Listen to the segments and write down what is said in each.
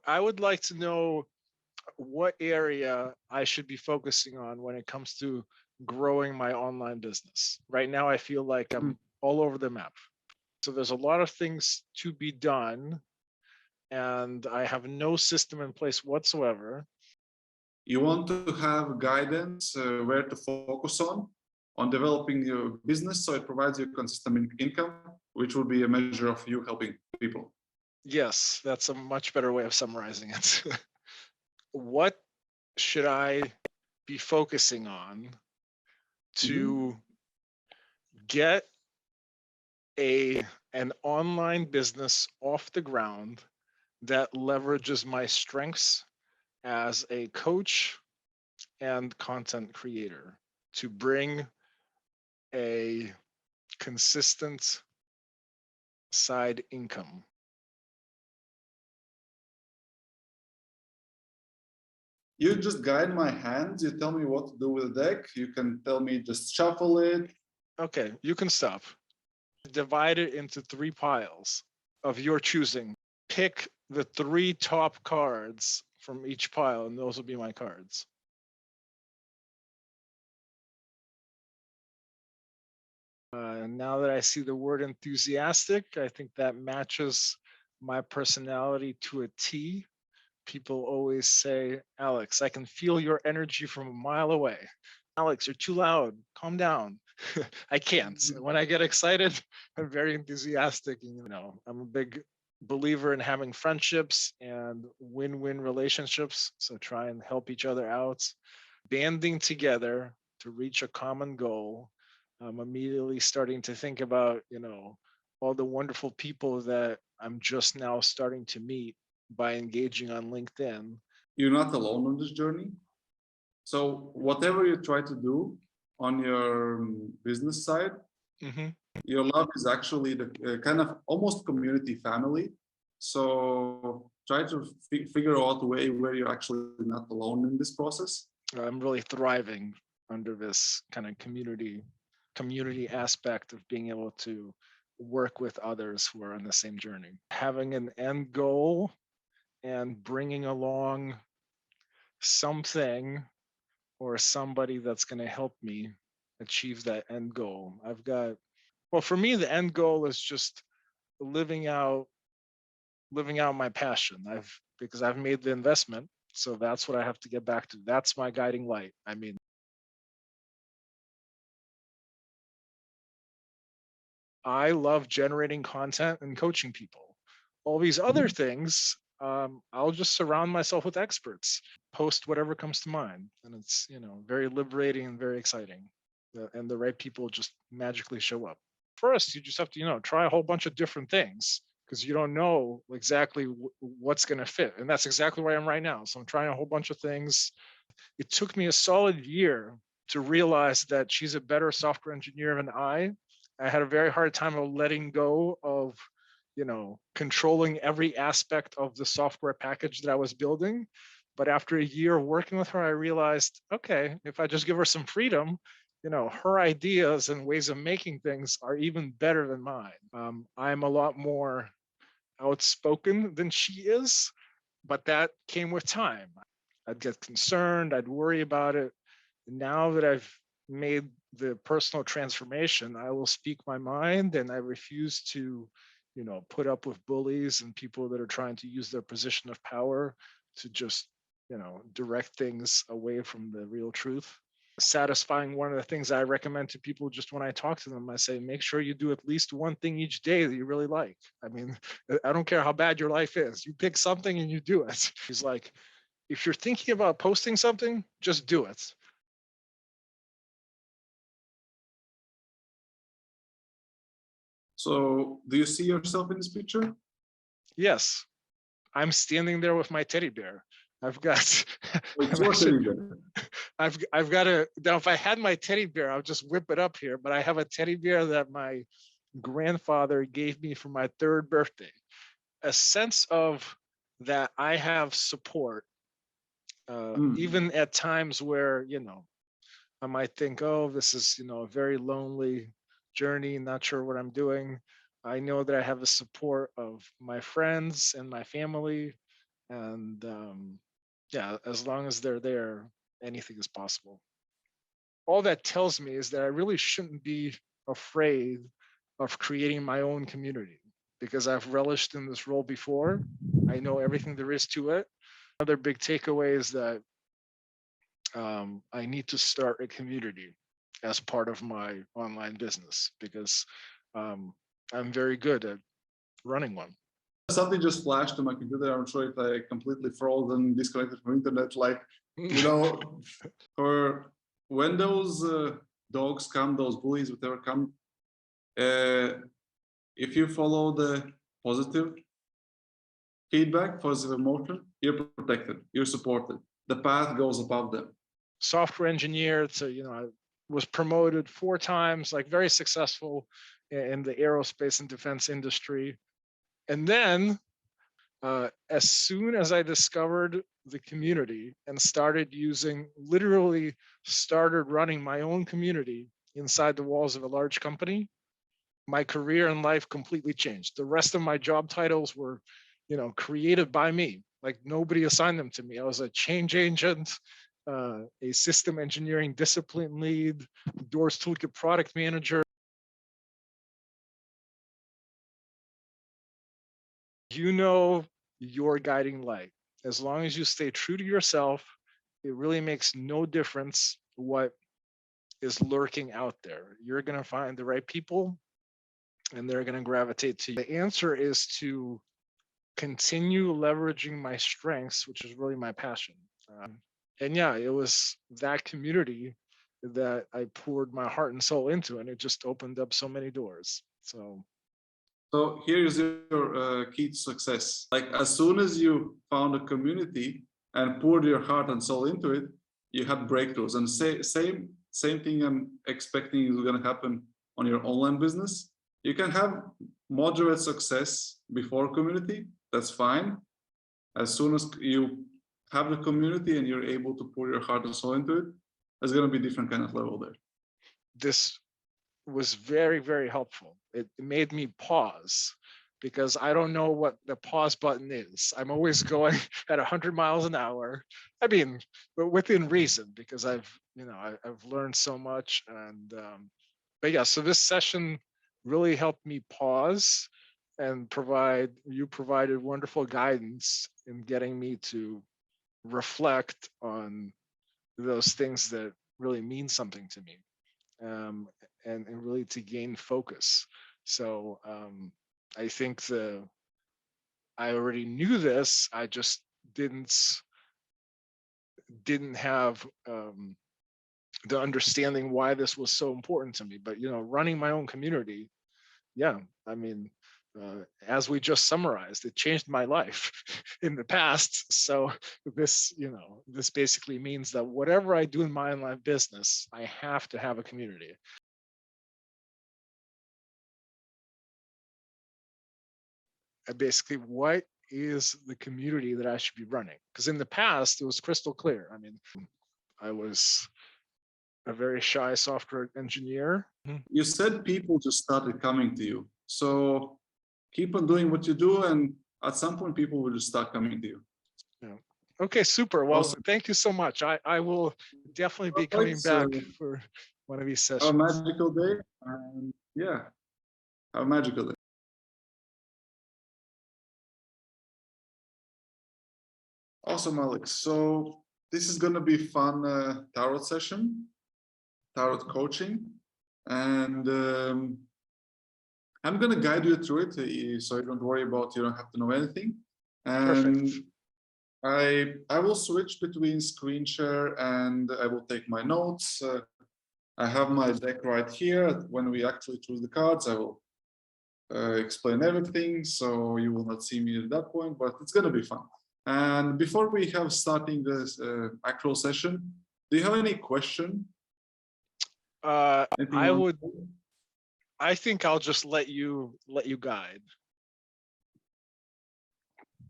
I would like to know what area I should be focusing on when it comes to growing my online business. Right now, I feel like Mm. I'm all over the map. So there's a lot of things to be done, and I have no system in place whatsoever. You want to have guidance where to focus on developing your business so it provides you consistent income, which will be a measure of you helping people. Yes, that's a much better way of summarizing it. What should I be focusing on Mhm. to get a an online business off the ground that leverages my strengths as a coach and content creator to bring a consistent side income? You just guide my hands. You tell me what to do with the deck. You can tell me just shuffle it. Okay, you can stop. Divide it into three piles of your choosing. Pick the three top cards from each pile, and those will be my cards. Now that I see the word enthusiastic, I think that matches my personality to a T. People always say, Alex, I can feel your energy from a mile away. Alex, you're too loud. Calm down. I can't. When I get excited, I'm very enthusiastic. And, I'm a big believer in having friendships and win-win relationships. So try and help each other out, banding together to reach a common goal. I'm immediately starting to think about, all the wonderful people that I'm just now starting to meet by engaging on LinkedIn. You're not alone on this journey. So whatever you try to do on your business side, Mm-hmm. your love is actually the kind of almost community family. So try to figure out a way where you're actually not alone in this process. I'm really thriving under this kind of community aspect of being able to work with others who are on the same journey. Having an end goal and bringing along something or somebody that's going to help me achieve that end goal. Well, for me, the end goal is just living out living out my passion. Because I've made the investment, so that's what I have to get back to. That's my guiding light. I mean, I love generating content and coaching people. All these other Mhm. things, I'll just surround myself with experts, post whatever comes to mind, and it's very liberating and very exciting. And the right people just magically show up. First, you just have to try a whole bunch of different things because you don't know exactly what's going to fit, and that's exactly where I am right now. So I'm trying a whole bunch of things. It took me a solid year to realize that she's a better software engineer than I had a very hard time of letting go of, controlling every aspect of the software package that I was building. But after a year of working with her, I realized, okay, if I just give her some freedom, her ideas and ways of making things are even better than mine. I'm a lot more outspoken than she is, but that came with time. I'd get concerned, I'd worry about it. Now that I've made the personal transformation, I will speak my mind and I refuse to, put up with bullies and people that are trying to use their position of power to just, direct things away from the real truth. Satisfying one of the things I recommend to people just when I talk to them, I say, make sure you do at least one thing each day that you really like. I mean, I don't care how bad your life is. You pick something and you do it. He's like, if you're thinking about posting something, just do it. So do you see yourself in this picture? Yes, I'm standing there with my teddy bear. I've got, It's I'm your actually, teddy bear. I've got a, now if I had my teddy bear, I'll just whip it up here, but I have a teddy bear that my grandfather gave me for my third birthday. A sense of that I have support, Mm. even at times where, I might think, oh, this is, a very lonely journey, not sure what I'm doing. I know that I have the support of my friends and my family, And yeah, as long as they're there, anything is possible. All that tells me is that I really shouldn't be afraid of creating my own community, because I've relished in this role before. I know everything there is to it. Another big takeaway is that I need to start a community as part of my online business, because I'm very good at running one. Something just flashed to my computer. I'm sure if I completely froze and disconnected from internet, like, you know, for when those dogs come, those bullies, whatever come, if you follow the positive feedback, positive emotion, you're protected, you're supported. The path goes above them. Software engineer to, I was promoted 4 times, like very successful in the aerospace and defense industry. And then as soon as I discovered the community and literally started running my own community inside the walls of a large company, my career and life completely changed. The rest of my job titles were, created by me. Like nobody assigned them to me. I was a change agent, a system engineering discipline lead, Doors Toolkit product manager. You know your guiding light. As long as you stay true to yourself, it really makes no difference what is lurking out there. You're going to find the right people and they're going to gravitate to you. The answer is to continue leveraging my strengths, which is really my passion. And yeah, it was that community that I poured my heart and soul into, and it just opened up so many doors. So here's your key to success. Like as soon as you found a community and poured your heart and soul into it, you had breakthroughs. And same thing I'm expecting is going to happen on your online business. You can have moderate success before community. That's fine. As soon as you have the community and you're able to pour your heart and soul into it, there's going to be different kind of level there. This was very, very helpful. It made me pause, because I don't know what the pause button is. I'm always going at 100 miles an hour. I mean, but within reason, because I've learned so much. And but yeah, so this session really helped me pause and you provided wonderful guidance in getting me to reflect on those things that really mean something to me. And really to gain focus. So I think I already knew this. I just didn't have the understanding why this was so important to me. But running my own community, yeah, I mean, as we just summarized, it changed my life in the past. So this basically means that whatever I do in my online business, I have to have a community. Basically, what is the community that I should be running? Because in the past, it was crystal clear. I mean, I was a very shy software engineer. You said people just started coming to you. So keep on doing what you do, and at some point, people will just start coming to you. Yeah. Okay, super. Well, Awesome. Thank you so much. I will definitely be coming back for one of these sessions. Have a magical day. And yeah, have a magical day. Awesome, Alex. So this is going to be fun tarot session, tarot coaching. And I'm going to guide you through it, so don't worry about, you don't have to know anything. And perfect. I will switch between screen share and I will take my notes. I have my deck right here. When we actually choose the cards, I will explain everything, so you will not see me at that point, but it's going to be fun. And before we have starting this actual session, do you have any question? I think I'll just let you guide.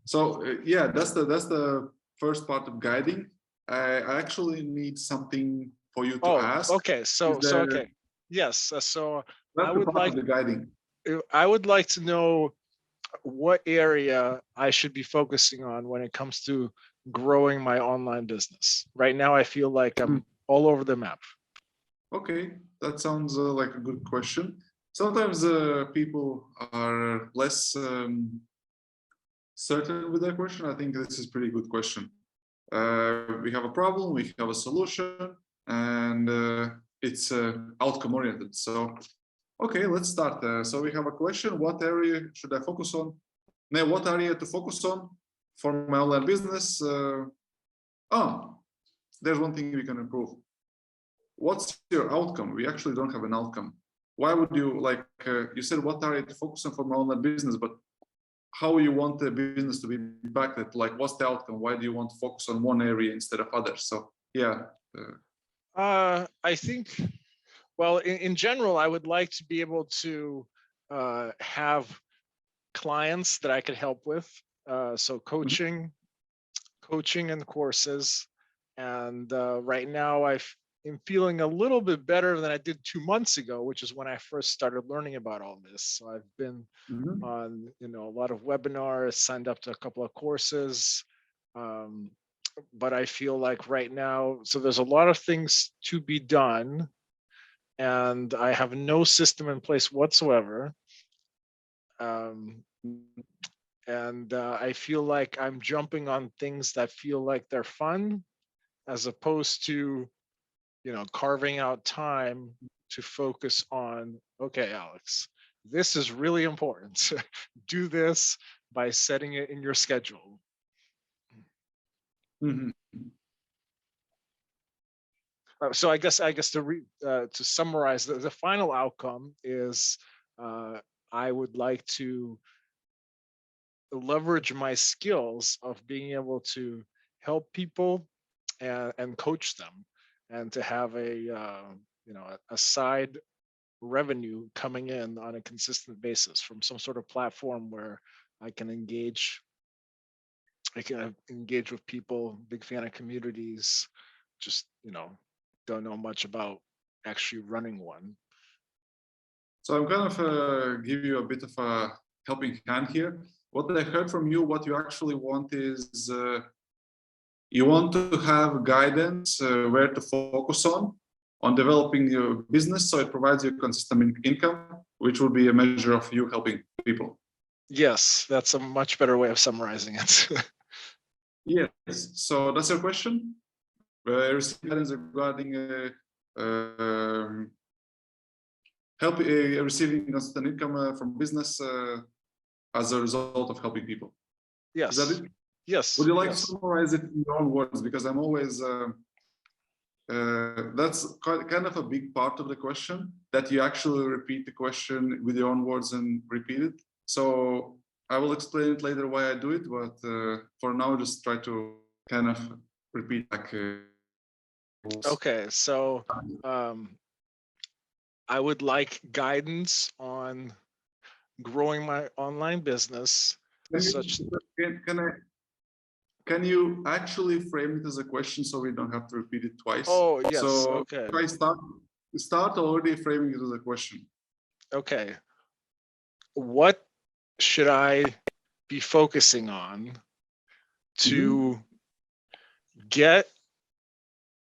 So yeah, that's the first part of guiding. I actually need something for you to ask. Okay. Okay. Yes. So I would like the guiding. I would like to know what area I should be focusing on when it comes to growing my online business. Right now, I feel like I'm all over the map. Okay, that sounds like a good question. Sometimes people are less certain with their question. I think this is a pretty good question. We have a problem, we have a solution, and it's outcome oriented. So, okay, let's start. So we have a question: what area should I focus on? Now, what area to focus on for my online business? Oh, there's one thing we can improve. What's your outcome? We actually don't have an outcome. Why would you like? You said what area to focus on for my online business, but how you want the business to be impacted? Like, what's the outcome? Why do you want to focus on one area instead of others? So, yeah. I think, well, in general, I would like to be able to have clients that I could help with. So coaching and courses. And right now I'm feeling a little bit better than I did 2 months ago, which is when I first started learning about all this. So I've been on, a lot of webinars, signed up to a couple of courses. But I feel like right now, so there's a lot of things to be done, and I have no system in place whatsoever. And I feel like I'm jumping on things that feel like they're fun, as opposed to, carving out time to focus on, okay, Alex, this is really important. Do this by setting it in your schedule. So I guess to summarize, the final outcome is I would like to leverage my skills of being able to help people and coach them, and to have a side revenue coming in on a consistent basis from some sort of platform where I can engage with people. Big fan of communities. Just don't know much about actually running one. So I'm kind of give you a bit of a helping hand here. What I heard from you, what you actually want is you want to have guidance where to focus on developing your business, so it provides you consistent income, which will be a measure of you helping people. Yes, that's a much better way of summarizing it. Yes. So that's your question. Receive guidance regarding receiving consistent income from business as a result of helping people. Yes. Is that it? Yes. Would you like yes. to summarize it in your own words? Because I'm always that's kind of a big part of the question, that you actually repeat the question with your own words and repeat it. So I will explain it later why I do it, but for now, just try to kind of repeat like. Okay, so I would like guidance on growing my online business. Can you actually frame it as a question so we don't have to repeat it twice? Oh, yes. So okay. if I start already framing it as a question. Okay. What should I be focusing on to get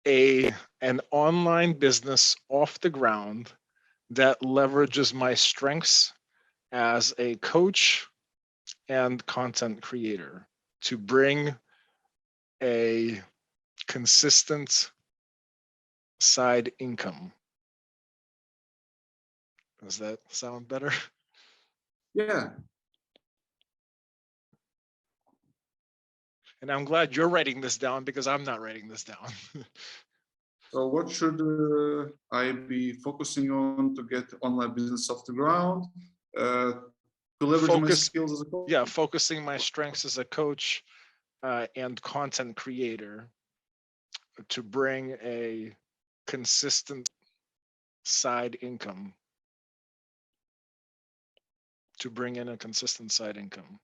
an online business off the ground that leverages my strengths as a coach and content creator to bring a consistent side income? Does that sound better? Yeah. And I'm glad you're writing this down, because I'm not writing this down. So what should I be focusing on to get online business off the ground? To leverage my skills as a coach? Yeah, focusing my strengths as a coach and content creator to bring a consistent side income. To bring in a consistent side income.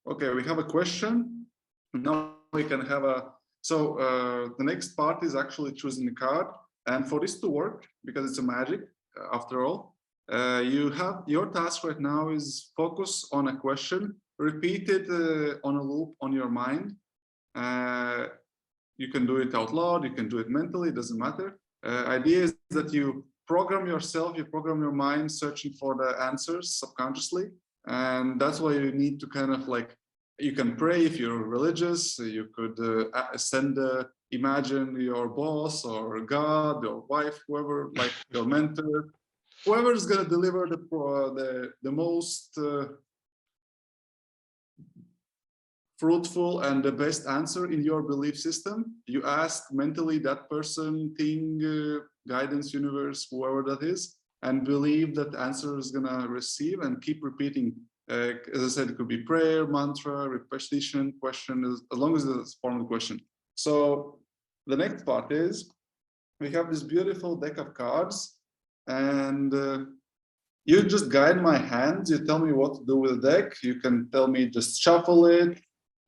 Okay, we have a question. Now we can have a, so the next part is actually choosing a card. And for this to work, because it's a magic after all, Your task right now is focus on a question, repeat it on a loop on your mind. You can do it out loud, you can do it mentally, it doesn't matter. Idea is that you program yourself, you program your mind searching for the answers subconsciously. And that's why you need to kind of like, you can pray if you're religious, you could imagine your boss or God, your wife, whoever, like your mentor, whoever is going to deliver the most fruitful and the best answer in your belief system. You ask mentally that person, thing, guidance, universe, whoever that is, and believe that the answer is gonna receive, and keep repeating. As I said, it could be prayer, mantra, repetition, question, as long as it's a formal question. So the next part is, we have this beautiful deck of cards, and you just guide my hands. You tell me what to do with the deck. You can tell me just shuffle it,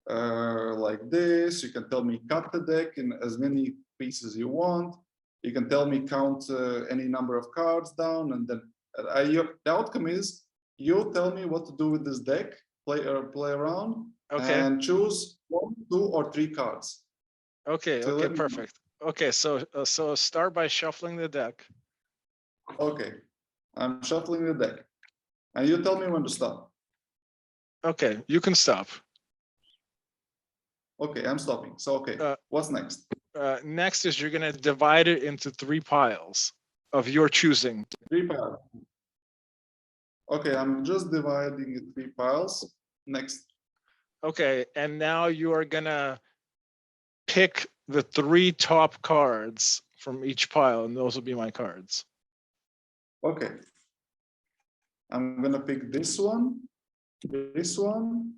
like this. You can tell me cut the deck in as many pieces you want. You can tell me count any number of cards down, and then the outcome is you tell me what to do with this deck. Play around, Okay. and choose 1, 2, or 3 cards. Okay. So Okay. Perfect. Okay. So start by shuffling the deck. Okay, I'm shuffling the deck, and you tell me when to stop. Okay. You can stop. Okay, I'm stopping. So okay, what's next? Next is you're gonna divide it into 3 piles of your choosing. 3 piles. Okay, I'm just dividing it 3 piles. Next. Okay, and now you are gonna pick the 3 top cards from each pile, and those will be my cards. Okay. I'm gonna pick this one, and this one.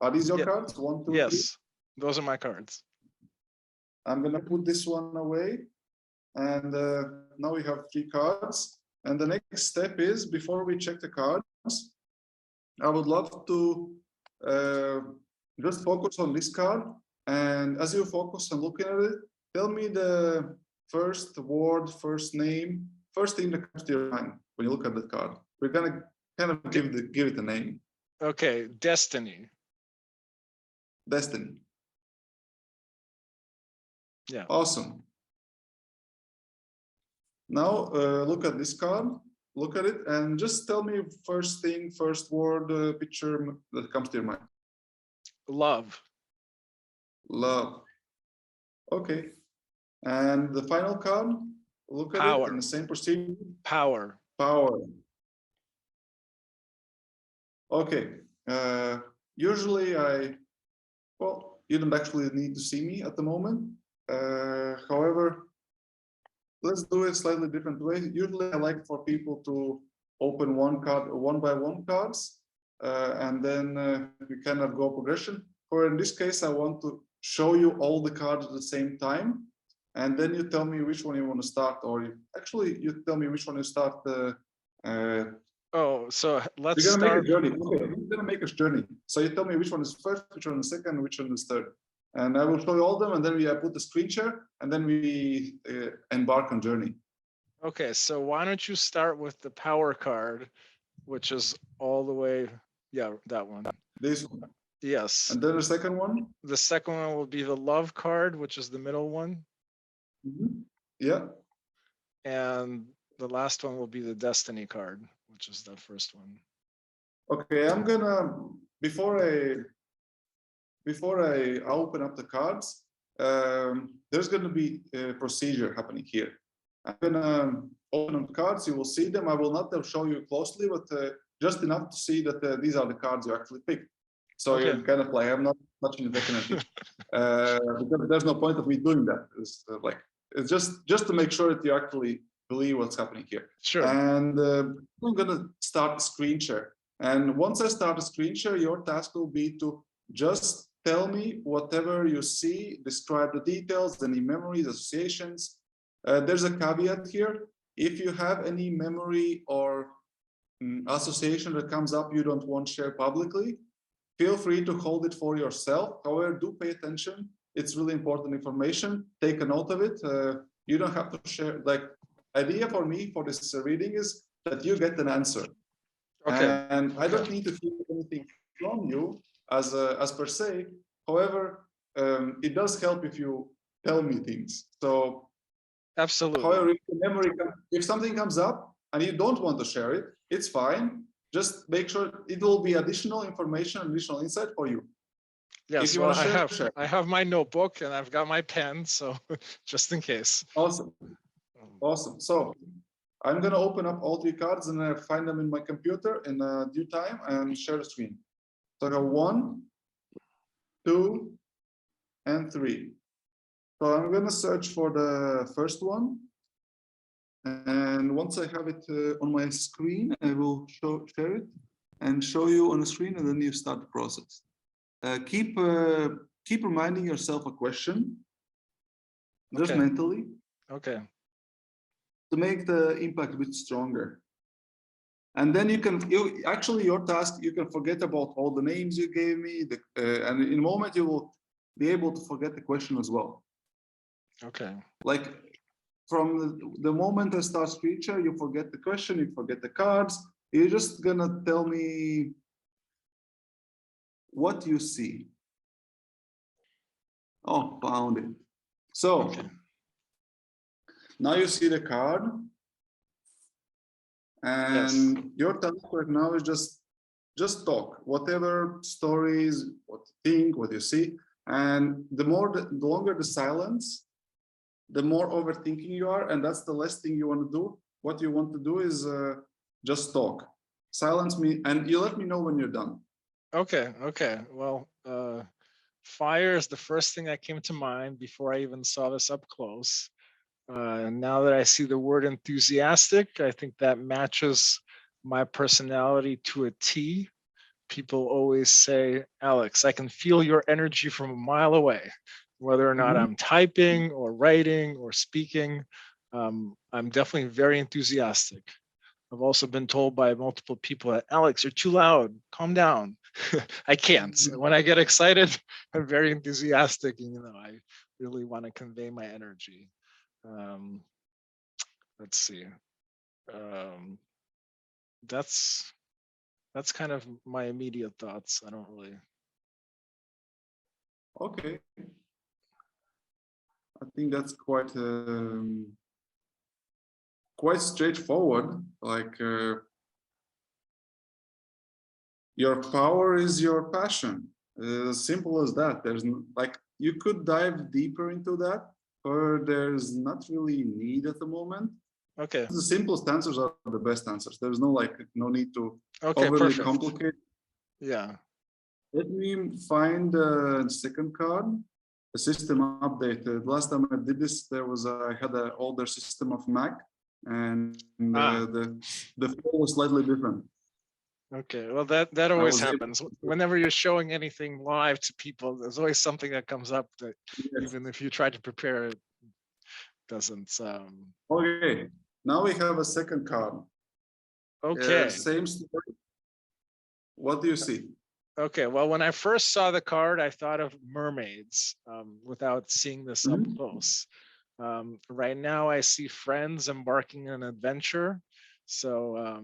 Are these your cards? 1, 2, 3? Yes, those are my cards. I'm gonna put this one away, and now we have 3 cards. And the next step is, before we check the cards, I would love to just focus on this card. And as you focus and looking at it, tell me the first word, first name, first thing that comes to your mind when you look at the card. We're gonna kind of give it a name. Okay, destiny. Destiny. Yeah. Awesome. Now look at this card. Look at it and just tell me first thing, first word, picture that comes to your mind. Love. Love. Okay. And the final card, look at it in the same procedure. Power. Power. Okay. Usually well, you don't actually need to see me at the moment. However, let's do it slightly different way. Usually I like for people to open one card, one by one cards, and then we kind of go progression. For in this case, I want to show you all the cards at the same time. And then you tell me which one you want to start, or you tell me which one you start. Oh, so let's We're gonna start. make a journey. Okay, we're gonna make a journey. So you tell me which one is first, which one is second, which one is third, and I will show you all of them. And then I put the screen share, and then we embark on journey. Okay, so why don't you start with the power card, which is all the way, yeah, that one. This one. Yes. And then the second one? The second one will be the love card, which is the middle one. Mm-hmm. Yeah. And the last one will be the destiny card, which is the first one. Okay, I'm gonna, before I open up the cards, there's gonna be a procedure happening here. I'm gonna open up the cards, you will see them. I will not show you closely, but just enough to see that these are the cards you actually picked. So okay. You're kind of like, I'm not touching the deck anything. Because there's no point of me doing that. It's just to make sure that you actually believe what's happening here. Sure. And I'm gonna start a screen share. And once I start a screen share, your task will be to just tell me whatever you see, describe the details, any memories, associations. There's a caveat here. If you have any memory or association that comes up you don't want to share publicly, feel free to hold it for yourself. However, do pay attention. It's really important information. Take a note of it. You don't have to share, like, idea for me for this reading is that you get an answer. Okay. And I Okay. don't need to feel anything from you as per se. However, it does help if you tell me things. So, Absolutely. however, if something comes up and you don't want to share it, it's fine. Just make sure it will be additional information, additional insight for you. If Yes. you Well, want to share. I have my notebook and I've got my pen, so just in case. Awesome. Awesome. So I'm going to open up all 3 cards and find them in my computer in due time and share the screen. So I got 1, 2, and 3. So I'm going to search for the first one. And once I have it on my screen, I will share it and show you on the screen, and then you start the process. Keep reminding yourself a question, just Okay. mentally, Okay. to make the impact a bit stronger. And then actually your task, you can forget about all the names you gave me, and in a moment you will be able to forget the question as well. Okay. Like from the moment I start Screecher, you forget the question, you forget the cards. You're just gonna tell me what you see. Oh, found it. So Okay. now you see the card. And Yes. your task right now is just talk, whatever stories, what you think, what you see. And the longer the silence, the more overthinking you are, and that's the last thing you want to do. What you want to do is just talk. Silence me, and you let me know when you're done. Okay. Okay. Well, fire is the first thing that came to mind before I even saw this up close. Now that I see the word enthusiastic, I think that matches my personality to a T. People always say, Alex, I can feel your energy from a mile away, whether or not I'm typing or writing or speaking. I'm definitely very enthusiastic. I've also been told by multiple people that, Alex, you're too loud, calm down. I can't. When I get excited, I'm very enthusiastic, and I really want to convey my energy. Let's see. Um, that's kind of my immediate thoughts. I don't really. Okay. I think that's quite straightforward. Like your power is your passion. Simple as that. There's like you could dive deeper into that, or there's not really need at the moment. Okay. The simplest answers are the best answers. There's no need to Okay. overly Perfect. complicate. Yeah. Let me find the second card. The system updated. Last time I did this, I had an older system of Mac, and the flow was slightly different. Okay. Well, that always happens. Whenever you're showing anything live to people, there's always something that comes up that even if you try to prepare, it doesn't. Okay. Now we have a second card. Okay. Same story. What do you see? Okay. Well, when I first saw the card, I thought of mermaids without seeing this up close. Right now, I see friends embarking on an adventure. So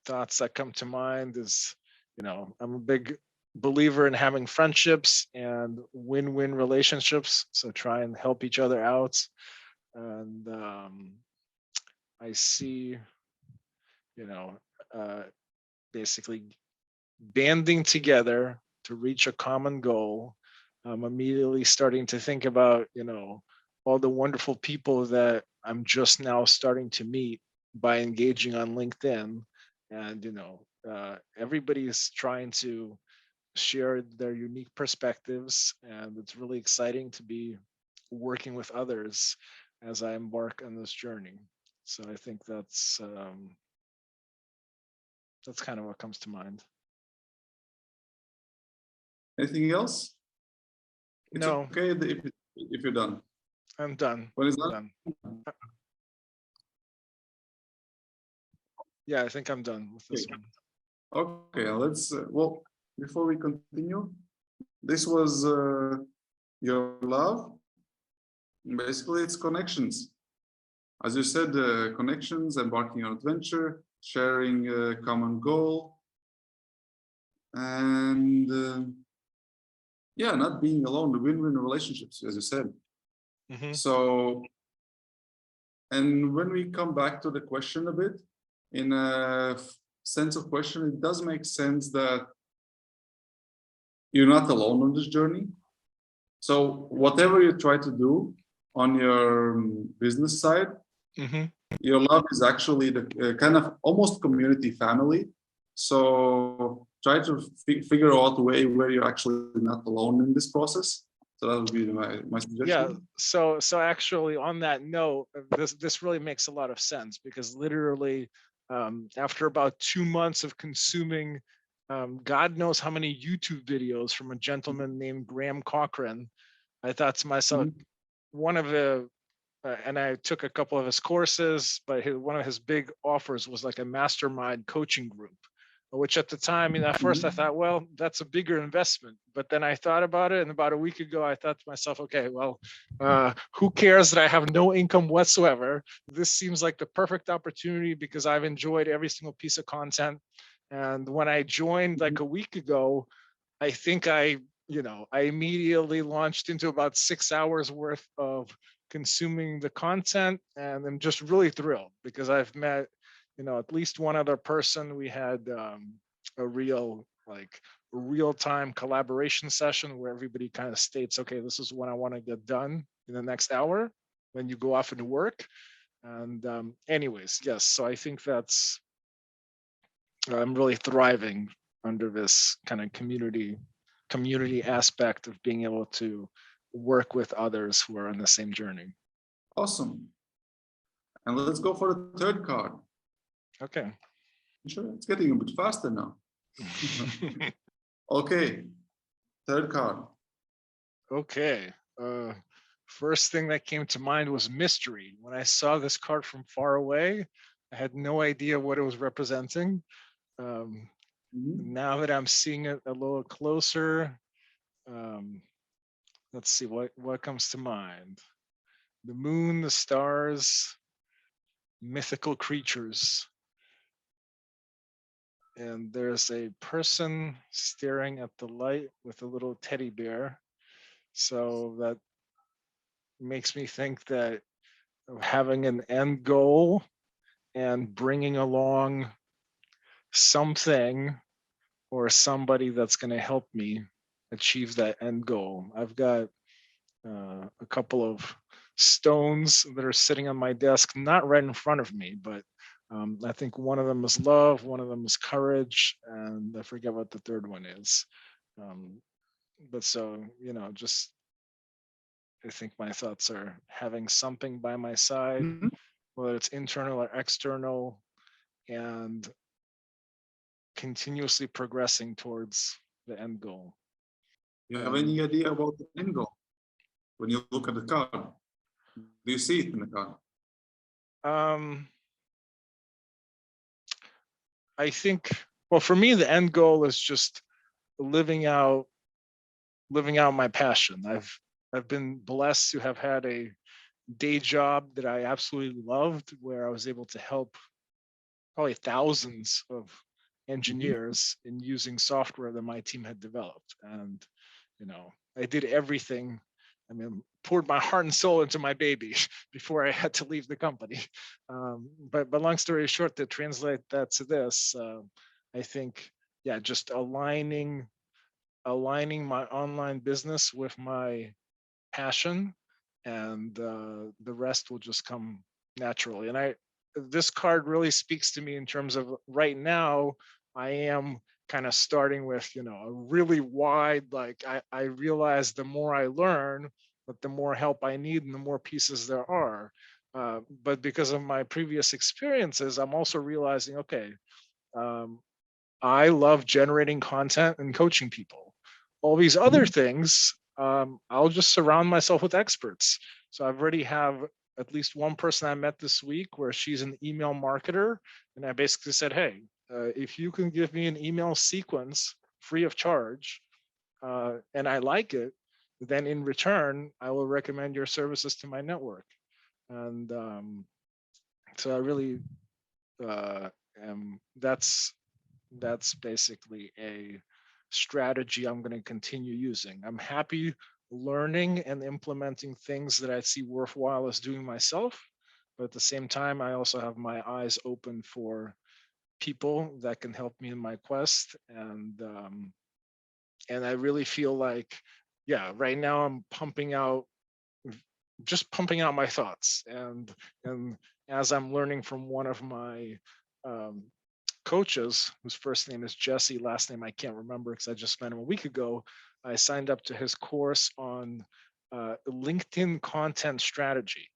thoughts that come to mind is, I'm a big believer in having friendships and win-win relationships. So try and help each other out. And I see, basically banding together to reach a common goal. I'm immediately starting to think about, all the wonderful people that I'm just now starting to meet by engaging on LinkedIn. And, everybody's trying to share their unique perspectives. And it's really exciting to be working with others as I embark on this journey. So I think that's kind of what comes to mind. Anything else? It's No. okay if you're done. I'm done. When is I'm that? done. Yeah, I think I'm done with this one. Okay, let's. Well, before we continue, this was your love. Basically, it's connections. as you said, connections, embarking on adventure, sharing a common goal, and yeah, not being alone, the win-win relationships, as you said. Mm-hmm. So, and when we come back to the question a bit, in a sense of question, it does make sense that you're not alone on this journey. So whatever you try to do on your business side, Mm-hmm. your love is actually the kind of almost community family. So try to figure out a way where you're actually not alone in this process. So that would be my Yeah. suggestion. So actually, on that note, this really makes a lot of sense, because literally, after about 2 months of consuming, God knows how many YouTube videos from a gentleman named Graham Cochran, I thought to myself, Mhm. one of the and I took a couple of his courses, but one of his big offers was like a mastermind coaching group, which at the time, at first I Mhm. thought, well, that's a bigger investment. But then I thought about it, and about a week ago, I thought to myself, okay, well, who cares that I have no income whatsoever? This seems like the perfect opportunity, because I've enjoyed every single piece of content. And when I joined like a week ago, I think I immediately launched into about 6 hours worth of consuming the content, and I'm just really thrilled, because I've met, at least one other person. We had a real time collaboration session where everybody kind of states, okay, this is what I want to get done in the next hour. Then you go off into work. And anyways, yes. So I think I'm really thriving under this kind of community aspect of being able to work with others who are on the same journey. Awesome. And let's go for the third card. Okay. Sure, it's getting a bit faster now. Okay, third card. Okay. First thing that came to mind was mystery. When I saw this card from far away, I had no idea what it was representing. Um, Mhm. Now that I'm seeing it a little closer, um, let's see what comes to mind. The moon, the stars, mythical creatures. And there's a person staring at the light with a little teddy bear. So that makes me think that having an end goal and bringing along something or somebody that's going to help me achieve that end goal. I've got a couple of stones that are sitting on my desk, not right in front of me, but I think one of them is love, one of them is courage, and I forget what the third one is. Um, but so, just I think my thoughts are having something by my side, Mhm. whether it's internal or external, and continuously progressing towards the end goal. You have And any idea about the end goal when you look at the card? Do you see it in the card? um, I think, well, for me, the end goal is just living out my passion. I've been blessed to have had a day job that I absolutely loved, where I was able to help probably thousands of Mhm. engineers in using software that my team had developed. And, I did everything. I mean, poured my heart and soul into my baby before I had to leave the company. But long story short, to translate that to this, I think, yeah, just aligning my online business with my passion, and the rest will just come naturally. And this card really speaks to me in terms of right now. I am kind of starting with a really wide, like, I realize the more I learn, but the more help I need and the more pieces there are. But because of my previous experiences, I'm also realizing, okay, um, I love generating content and coaching people. All these other Mhm. things, I'll just surround myself with experts. So I've already have at least one person I met this week where she's an email marketer, and I basically said, "Hey, if you can give me an email sequence free of charge, and I like it, then in return I will recommend your services to my network." And So I really am. That's basically a strategy I'm going to continue using. I'm happy learning and implementing things that I see worthwhile as doing myself, but at the same time, I also have my eyes open for people that can help me in my quest, and I really feel like, yeah, right now I'm pumping out my thoughts, and as I'm learning from one of my um, coaches, whose first name is Jesse, last name I can't remember because I just met him a week ago. I signed up to his course on LinkedIn content strategy,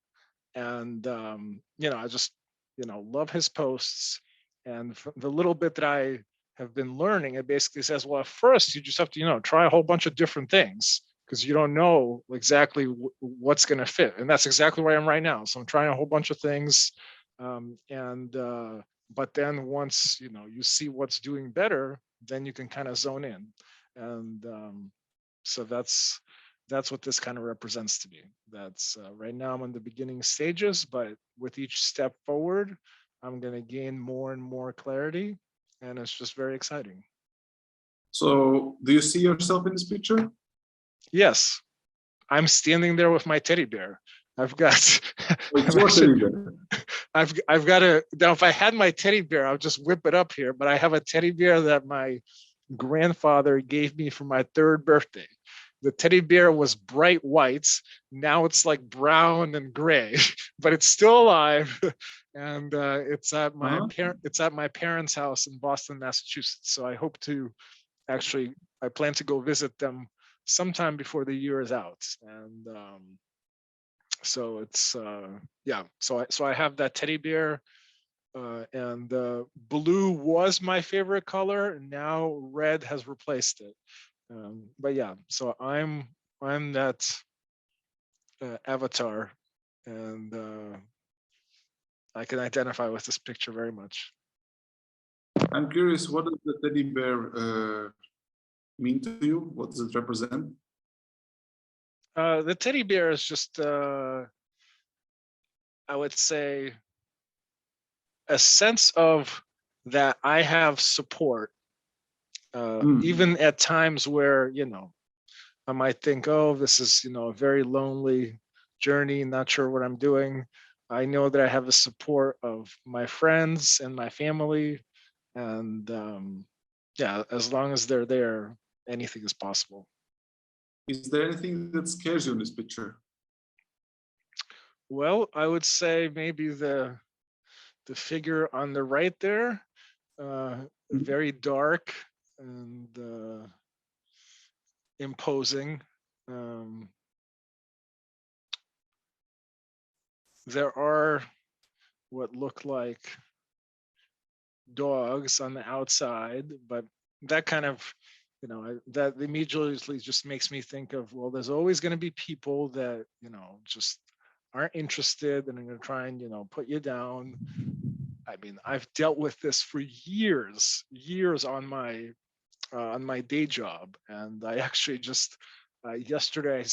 and I just love his posts. And the little bit that I have been learning, it basically says, well, at first you just have to try a whole bunch of different things because you don't know exactly what's going to fit, and that's exactly where I am right now. So I'm trying a whole bunch of things, and but then once you see what's doing better, then you can kind of zone in, and so that's what this kind of represents to me. That's right now I'm in the beginning stages, but with each step forward, I'm going to gain more and more clarity, and it's just very exciting. So, do you see yourself in this picture? Yes, I'm standing there with my teddy bear. I've got. It's your teddy bear. I've got a now. If I had my teddy bear, I'll just whip it up here. But I have a teddy bear that my grandfather gave me for my 3rd birthday. The teddy bear was bright white. Now it's like brown and gray, but it's still alive, and it's at my parents' house in Boston, Massachusetts. So I hope to I plan to go visit them sometime before the year is out, and so it's yeah. So I have that teddy bear. And blue was my favorite color. Now red has replaced it. But yeah, so I'm that avatar, and I can identify with this picture very much. I'm curious, what does the teddy bear mean to you? What does it represent? The teddy bear is just, I would say, a sense of that I have support, even at times where I might think, oh, this is a very lonely journey, not sure what I'm doing. I know that I have the support of my friends and my family, and yeah, as long as they're there, anything is possible. Is there anything that scares you in this picture? Well, I would say maybe the figure on the right there, very dark and imposing. Um, there are what look like dogs on the outside, but that kind of, that immediately just makes me think of, well, there's always going to be people that, just aren't interested and are going to try and, put you down. I mean, I've dealt with this for years on my day job. And I actually just, yesterday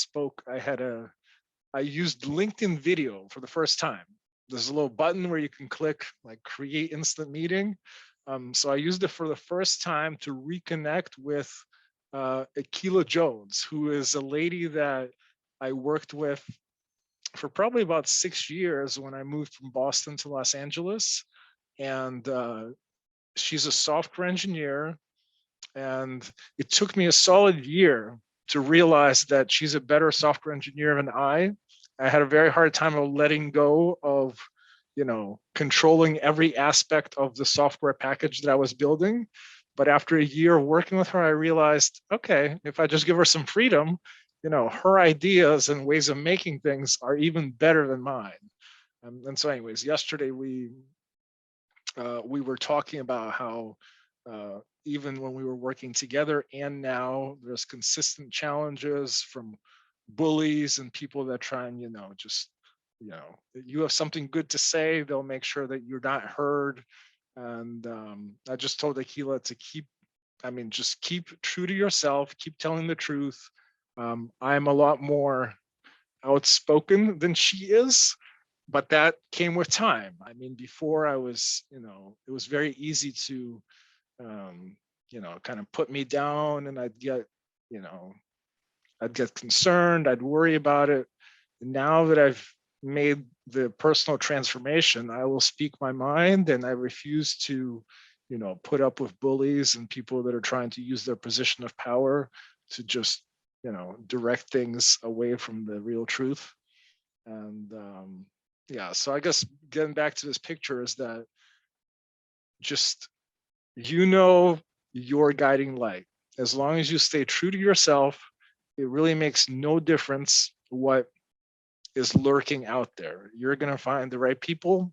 I used LinkedIn video for the first time. There's a little button where you can click like create instant meeting. So I used it for the first time to reconnect with Akila Jones, who is a lady that I worked with for probably about 6 years when I moved from Boston to Los Angeles. And she's a software engineer. And it took me a solid year to realize that she's a better software engineer than I. I had a very hard time of letting go of, controlling every aspect of the software package that I was building. But after a year of working with her, I realized, okay, if I just give her some freedom, her ideas and ways of making things are even better than mine. And so, anyways, yesterday we were talking about how even when we were working together and now there's consistent challenges from bullies and people that try and just you have something good to say, they'll make sure that you're not heard. And I just told Akila to just keep true to yourself, keep telling the truth. I'm a lot more outspoken than she is, but that came with time. I mean, before I was, it was very easy to, kind of put me down, and you know, I'd get concerned, I'd worry about it. Now that I've made the personal transformation, I will speak my mind, and I refuse to, put up with bullies and people that are trying to use their position of power to just, direct things away from the real truth. And yeah, so I guess getting back to this picture is that just, you know, your guiding light. As long as you stay true to yourself, it really makes no difference what is lurking out there. You're going to find the right people,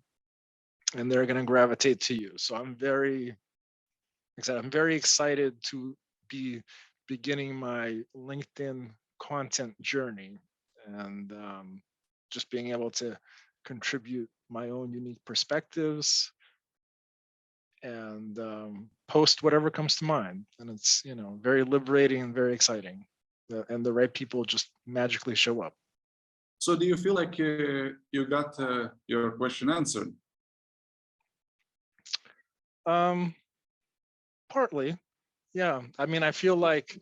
and they're going to gravitate to you. So I'm very excited. I'm very excited to be beginning my LinkedIn content journey, and just being able to contribute my own unique perspectives, and post whatever comes to mind. And it's, very liberating and very exciting. And the right people just magically show up. So do you feel like you got your question answered? Um, Partly, yeah. I mean, I feel like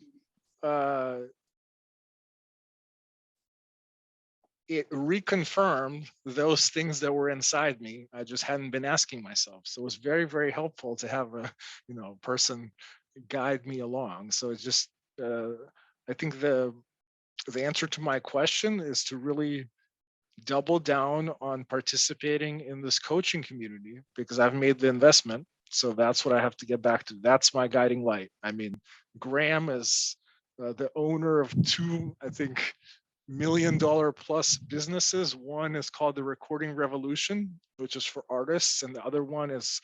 it reconfirmed those things that were inside me. I just hadn't been asking myself. So it was very, very helpful to have a, person guide me along. So it's just, I think the answer to my question is to really double down on participating in this coaching community, because I've made the investment. So that's what I have to get back to. That's my guiding light. I mean, Graham is the owner of two, I think, $1 million plus businesses. One is called the Recording Revolution, which is for artists, and the other one is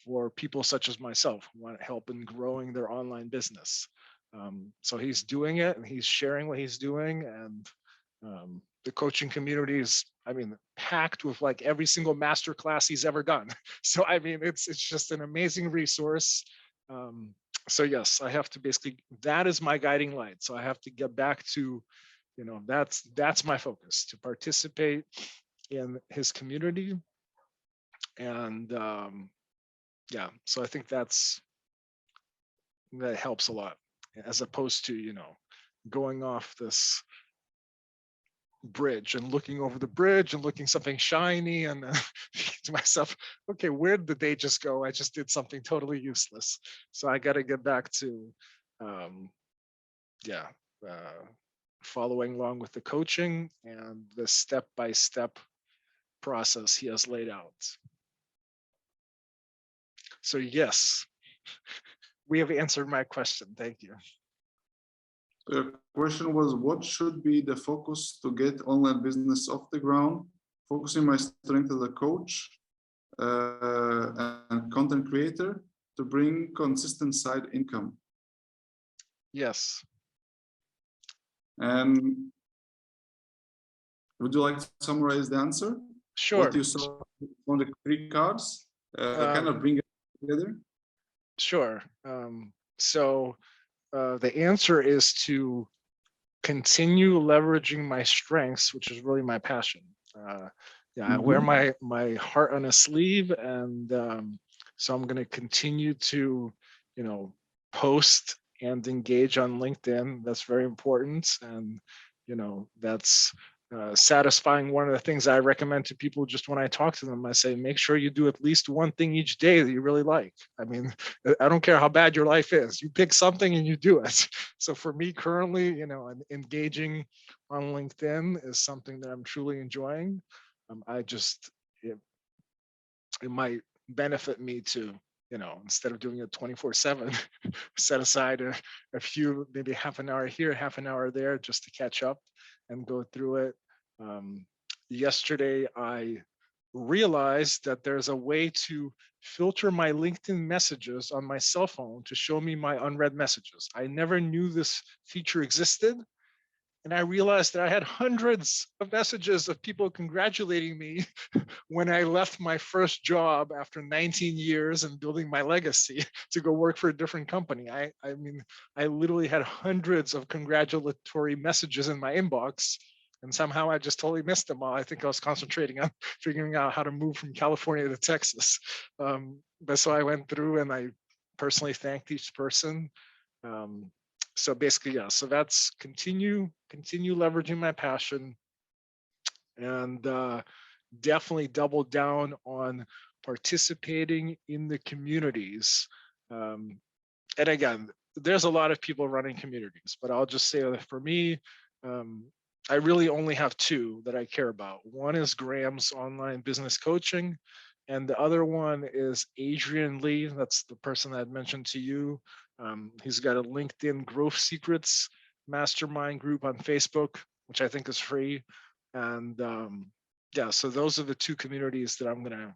for people such as myself who want help in growing their online business. So he's doing it, and he's sharing what he's doing, and the coaching community is, I mean, packed with like every single master class he's ever done. So I mean, it's just an amazing resource. So yes, I have to basically, that is my guiding light. So I have to get back to, that's my focus, to participate in his community. And yeah, so I think that helps a lot, as opposed to, going off this bridge and looking over the bridge and looking something shiny, and to myself, okay, where did the day just go? I just did something totally useless. So I got to get back to yeah, following along with the coaching and the step-by-step process he has laid out. So yes, we have answered my question. Thank you. The question was, what should be the focus to get online business off the ground? Focusing my strength as a coach and content creator to bring consistent side income. Yes. And would you like to summarize the answer? Sure. What you saw on the 3 cards, kind of bring it together? Sure. So the answer is to continue leveraging my strengths, which is really my passion. Yeah, I wear my heart on a sleeve, and so I'm going to continue to, post and engage on LinkedIn. That's very important, and that's satisfying. One of the things I recommend to people, just when I talk to them, I say, make sure you do at least one thing each day that you really like. I mean, I don't care how bad your life is, you pick something and you do it. So for me currently, engaging on LinkedIn is something that I'm truly enjoying. It might benefit me to, instead of doing it 24/7, set aside a few, maybe half an hour here, half an hour there, just to catch up and go through it. Yesterday, I realized that there's a way to filter my LinkedIn messages on my cell phone to show me my unread messages. I never knew this feature existed. And I realized that I had hundreds of messages of people congratulating me when I left my first job after 19 years and building my legacy to go work for a different company. I mean, I literally had hundreds of congratulatory messages in my inbox And somehow I just totally missed them all. I think I was concentrating on figuring out how to move from California to Texas. But so I went through and I personally thanked each person. Um, so basically, yeah. So that's continue leveraging my passion, and definitely double down on participating in the communities. Um, and again, there's a lot of people running communities, but I'll just say that for me, um, I really only have two that I care about. One is Graham's online business coaching, and the other one is Adrian Lee. That's the person that I mentioned to you. He's got a LinkedIn Growth Secrets mastermind group on Facebook, which I think is free. And yeah, so those are the two communities that I'm gonna,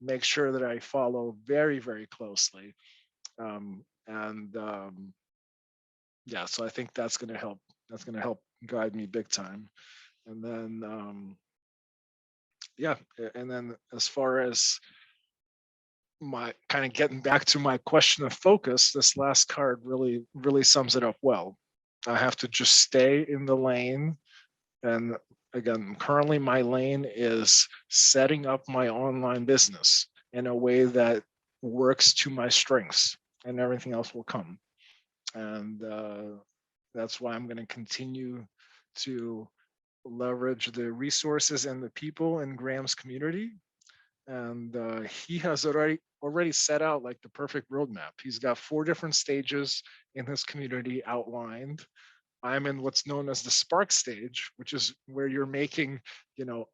make sure that I follow very, very closely. And yeah, so I think that's going to help. That's going to help guide me big time. And then yeah, and then as far as my kind of getting back to my question of focus, this last card really sums it up well. I have to just stay in the lane. And again, currently my lane is setting up my online business in a way that works to my strengths, and everything else will come. And that's why I'm going to continue to leverage the resources and the people in Graham's community. And he has already set out like the perfect roadmap. He's got 4 different stages in his community outlined. I'm in what's known as the Spark stage, which is where you're making,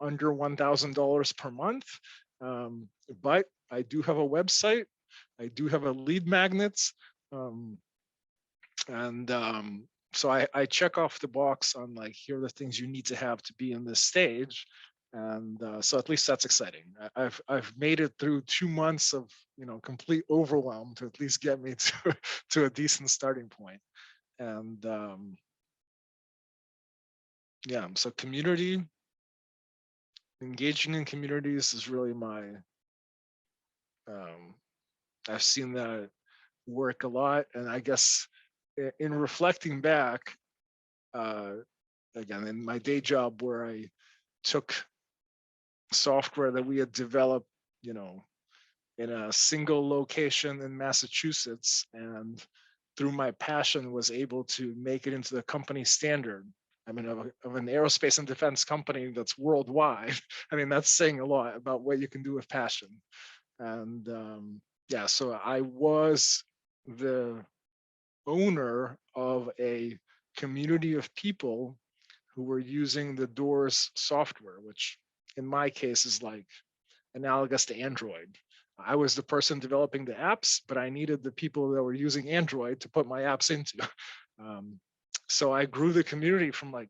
under $1,000 per month. But I do have a website. I do have a lead magnets. And so I check off the box on like, here are the things you need to have to be in this stage. And so at least that's exciting. I've made it through 2 months of complete overwhelm to at least get me to a decent starting point. And yeah, so community, engaging in communities is really my I've seen that work a lot. And I guess in reflecting back, again, in my day job where I took software that we had developed, in a single location in Massachusetts, and through my passion was able to make it into the company standard. I mean, of an aerospace and defense company that's worldwide. I mean, that's saying a lot about what you can do with passion. And yeah, so I was the owner of a community of people who were using the Doors software, which in my case is like analogous to Android. I was the person developing the apps, but I needed the people that were using Android to put my apps into. So I grew the community from like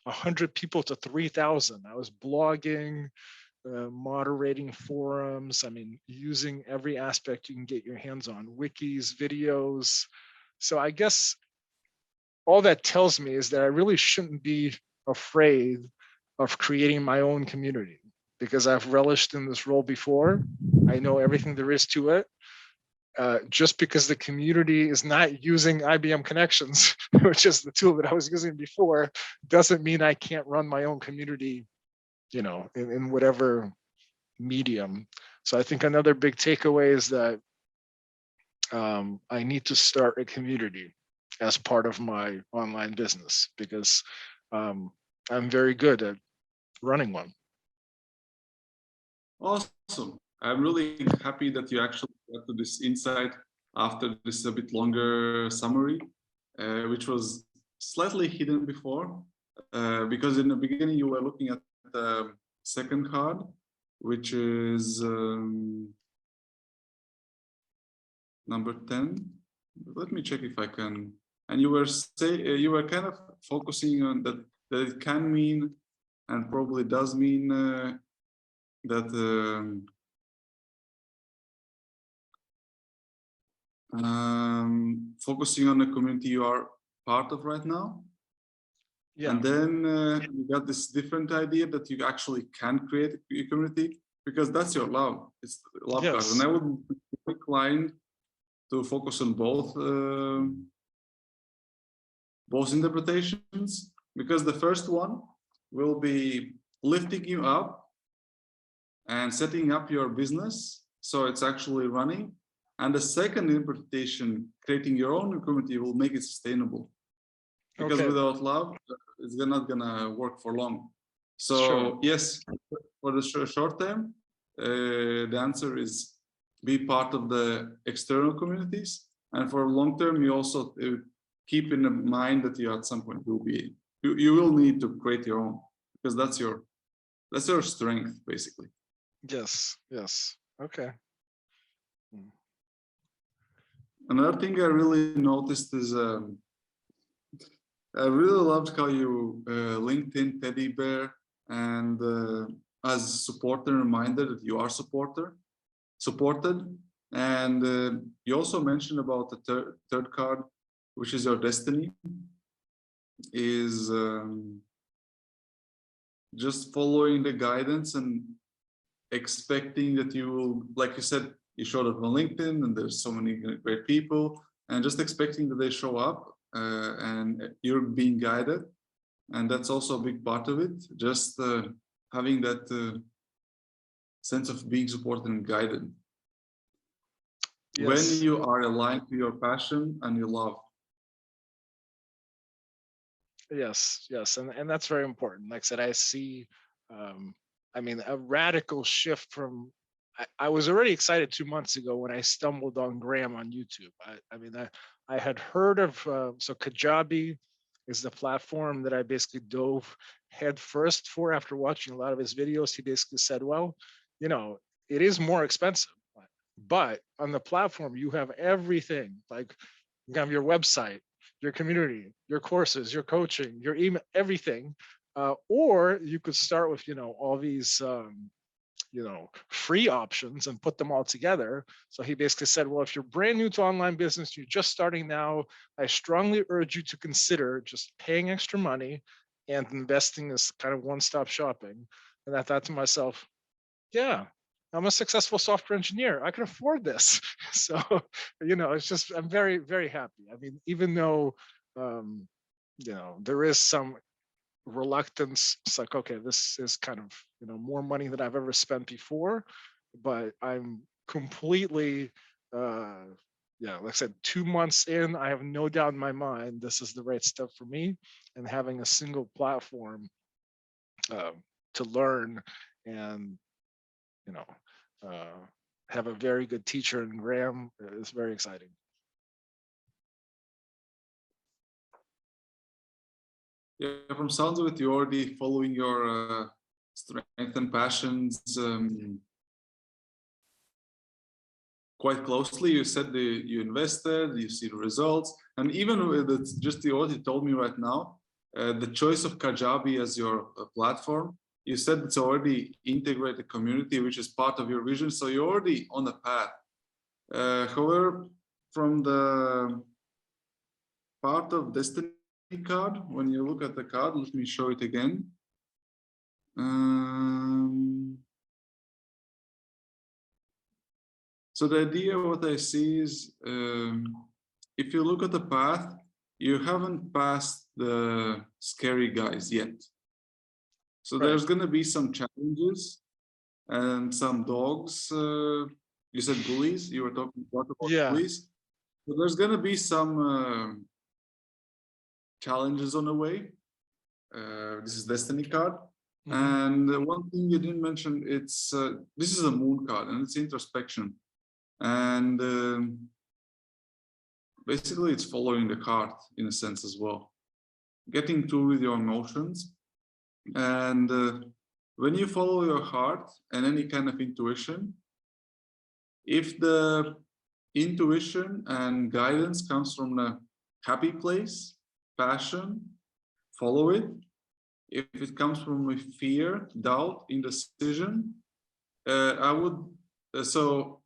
100 people to 3,000. I was blogging, moderating forums. I mean, using every aspect you can get your hands on, wikis, videos. So I guess all that tells me is that I really shouldn't be afraid of creating my own community, because I've relished in this role before. I know everything there is to it. Just because the community is not using IBM Connections, which is the tool that I was using before, doesn't mean I can't run my own community, in whatever medium. So I think another big takeaway is that I need to start a community as part of my online business, because I'm very good at running one. Awesome. I'm really happy that you actually got to this insight after this a bit longer summary, which was slightly hidden before, because in the beginning you were looking at the second card, which is number 10. Let me check if I can. And you were kind of focusing on that it can mean, and probably does mean, that focusing on the community you are part of right now. Yeah. And then you got this different idea that you actually can create a community, because that's your love. It's love Yes. card. And I would be inclined to focus on both interpretations, because the first one will be lifting you up and setting up your business so it's actually running. And the second interpretation, creating your own community, will make it sustainable. Because Okay. without love, it's not gonna work for long. So Sure. yes, for the short term, the answer is be part of the external communities, and for long term, you also keep in mind that you at some point will be you will need to create your own, because that's your strength basically. Yes. Yes. Okay. Another thing I really noticed is I really loved how you LinkedIn teddy bear and as supporter reminder that you are supported. And you also mentioned about the third card, which is your destiny, is just following the guidance and expecting that you will, like you said, you showed up on LinkedIn and there's so many great people, and just expecting that they show up and you're being guided. And that's also a big part of it, just having that sense of being supported and guided. When Yes. you are aligned to your passion and your love. Yes. Yes. And that's very important. Like I said, I see, I mean, a radical shift from, I was already excited 2 months ago when I stumbled on Graham on YouTube. I mean, I had heard of, so Kajabi is the platform that I basically dove head first for after watching a lot of his videos. He basically said, well, you know, it is more expensive, but on the platform, you have everything. Like you have your website, your community, your courses, your coaching, your email, everything. Or you could start with, all these, free options and put them all together. So he basically said, well, if you're brand new to online business, you're just starting now, I strongly urge you to consider just paying extra money and investing this kind of one-stop shopping. And I thought to myself, yeah, I'm a successful software engineer. I can afford this. So, it's just, I'm very, very happy. I mean, even though, there is some reluctance, it's like, okay, this is kind of, more money than I've ever spent before, but I'm completely, like I said, 2 months in, I have no doubt in my mind, this is the right step for me. And having a single platform to learn and uh, have a very good teacher in Graham is very exciting. Yeah, from sounds of it, you're already following your strength and passions quite closely. You said you invested, you see the results, and even with just what you told me right now, the choice of Kajabi as your platform, you said it's already integrated community, which is part of your vision, so you're already on the path. However, from the part of destiny card, when you look at the card, let me show it again. So the idea, what I see is, if you look at the path, you haven't passed the scary guys yet. So Right. there's going to be some challenges and some dogs. You said bullies. You were talking about Yeah. bullies. So there's going to be some challenges on the way. This is destiny card. And one thing you didn't mention, it's this is a moon card and it's introspection. And basically it's following the heart in a sense as well, getting through with your emotions. And when you follow your heart and any kind of intuition, if the intuition and guidance comes from a happy place, passion, follow it. If it comes from a fear, doubt, indecision, I would, so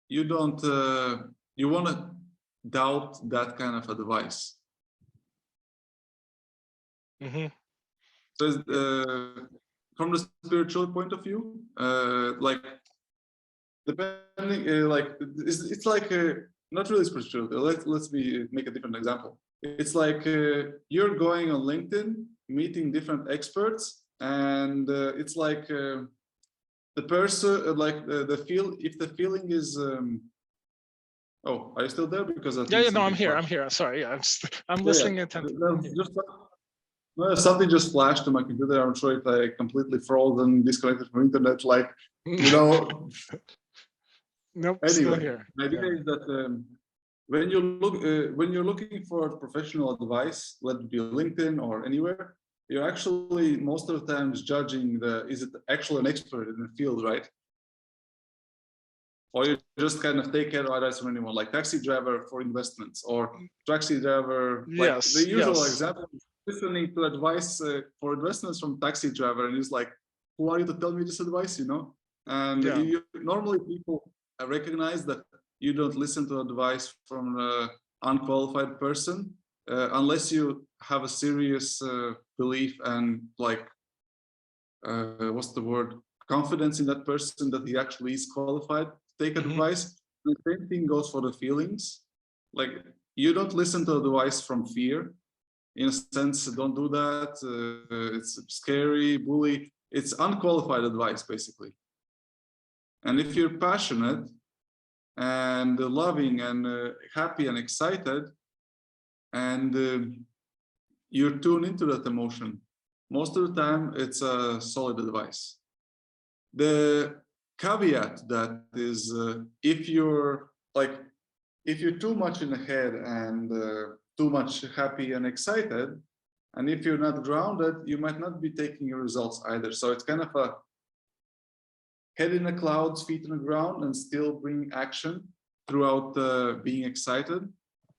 you don't, you want to doubt that kind of advice. So from the spiritual point of view, like depending, like it's like not really spiritual. Let's make a different example. It's like you're going on LinkedIn, meeting different experts, and it's like the person, the feel. If the feeling is, oh, are you still there? Because I think Yeah, no, I'm something here. I'm flashed. here. Sorry, yeah, I'm Yeah, listening attentively. I'm here. just no, something just flashed to my computer. I'm sure if I completely froze and disconnected from internet, like, you know. Nope, still Anyway, here. the idea Yeah. is that when you're looking for professional advice, let it be LinkedIn or anywhere, you're actually most of the times judging is it actually an expert in the field, right? Or you just kind of take care of advice from anyone, like taxi driver for investments or taxi driver, like the Yes, usual yes. example is listening to advice for investments from taxi driver, and it's like, who are you to tell me this advice, you know? And Yeah. normally people recognize that you don't listen to advice from an unqualified person unless you have a serious belief and like what's the word, confidence in that person that he actually is qualified to take Hmm. advice. The same thing goes for the feelings. Like, you don't listen to advice from fear, in a sense. Don't do that, it's scary, bully. It's unqualified advice, basically. And if you're passionate and loving and happy and excited, and you're tuned into that emotion, most of the time it's a solid advice. The caveat that is, if you're too much in the head and too much happy and excited, and if you're not grounded, you might not be taking your results either. So it's kind of a head in the clouds, feet on the ground, and still bring action throughout being excited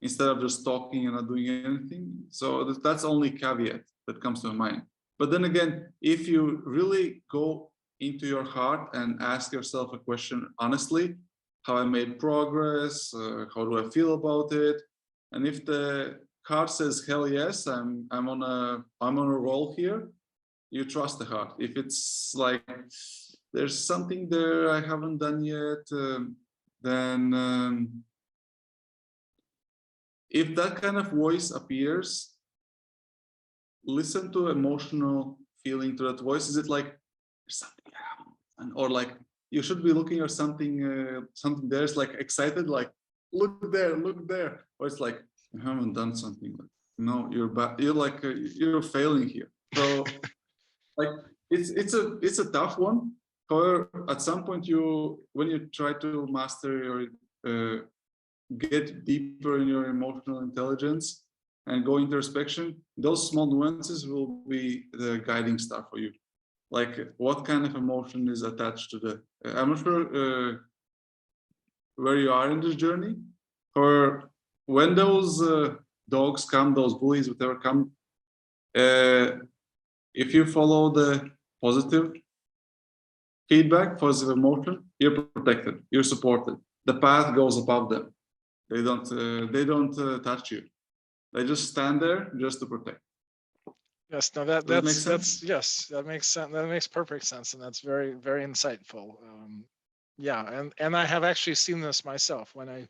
instead of just talking and not doing anything. So that's only caveat that comes to mind. But then again, if you really go into your heart and ask yourself a question honestly, how I made progress, how do I feel about it, and if the heart says hell yes, I'm on a roll here, you trust the heart. If it's like there's something there I haven't done yet, then if that kind of voice appears, listen to emotional feeling to that voice. Is it like there's something I haven't done, or like you should be looking at something, something there's like excited, like look there, or it's like you haven't done something. Like, no, you're bad. You're like you're failing here. So like it's a tough one. However, at some point when you try to master your get deeper in your emotional intelligence and go introspection, those small nuances will be the guiding star for you. Like what kind of emotion is attached to the I'm not sure where you are in this journey, or when those dogs come, those bullies, whatever come, uh, if you follow the positive feedback, positive emotion, you're protected, you're supported. The path goes above them. They don't touch you. They just stand there just to protect. Yes, no, Does it make sense? yes, that makes sense. That makes perfect sense, and that's very, very insightful. Yeah, and I have actually seen this myself when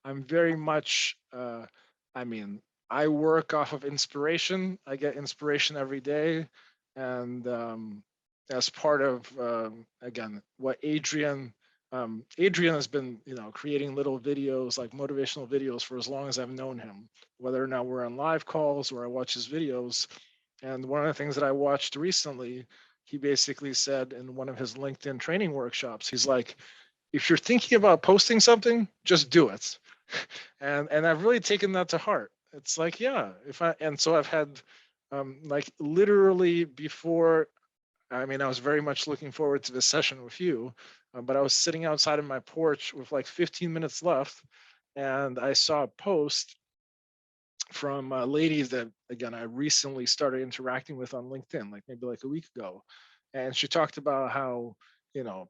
I'm very much. I mean, I work off of inspiration. I get inspiration every day, and as part of again what Adrian has been, creating little videos like motivational videos for as long as I've known him, whether or not we're on live calls or I watch his videos. And one of the things that I watched recently, he basically said in one of his LinkedIn training workshops, he's like, if you're thinking about posting something, just do it. And I've really taken that to heart. It's like, yeah, and so I've had like literally before, I mean, I was very much looking forward to this session with you, but I was sitting outside of my porch with like 15 minutes left, and I saw a post from ladies that, again, I recently started interacting with on LinkedIn, like maybe like a week ago. And she talked about how,